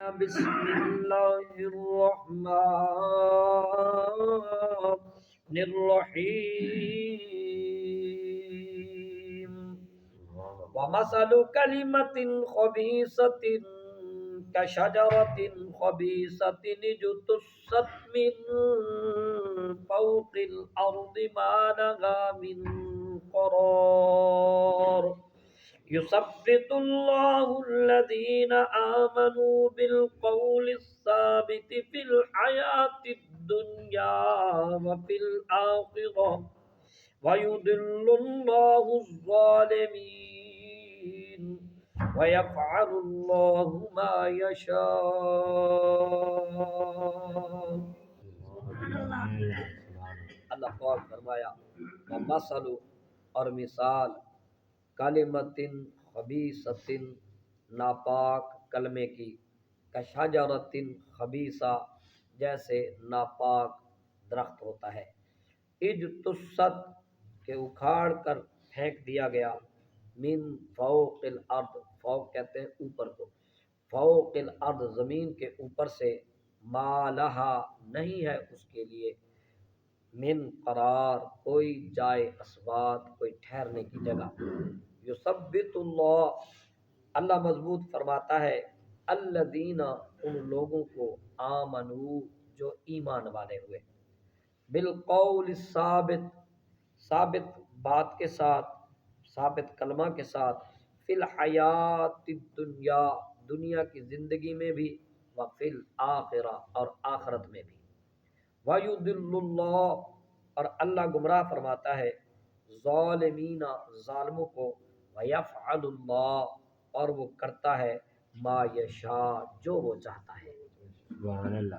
بسم الله الرحمن الرحيم ومثل كلمة خبيثة كشجرة خبيثة اجتثت من فوق الأرض ما لها من قرار يثبت الله الذين آمنوا بالقول الثابت في الحياة الدنيا وفي الآخرة ويضل الله الظالمين ويفعل الله ما يشاء. اللہ پاک فرمایا ومثل اور مثال کلمتن خبیثتن ناپاک کلمے کی کشجرتن خبیثہ جیسے ناپاک درخت ہوتا ہے اجتثت کے اکھاڑ کر پھینک دیا گیا من فوق الارض فوق کہتے ہیں اوپر کو فوق الارض زمین کے اوپر سے ما لہا نہیں ہے اس کے لیے من قرار کوئی جائے اسبات کوئی ٹھہرنے کی جگہ یثبت اللہ مضبوط فرماتا ہے الذین ان لوگوں کو آمنو جو ایمان والے ہوئے بالقول الثابت ثابت بات کے ساتھ ثابت کلمہ کے ساتھ فی الحیات الدنیا دنیا کی زندگی میں بھی وفی الآخرہ اور آخرت میں بھی وَيُضِلُّ اللَّهُ اور اللہ گمراہ فرماتا ہے ظالمین ظالموں کو وَيَفْعَلُ اللَّهُ اور وہ کرتا ہے ما یشاء جو وہ چاہتا ہے. سبحان اللہ.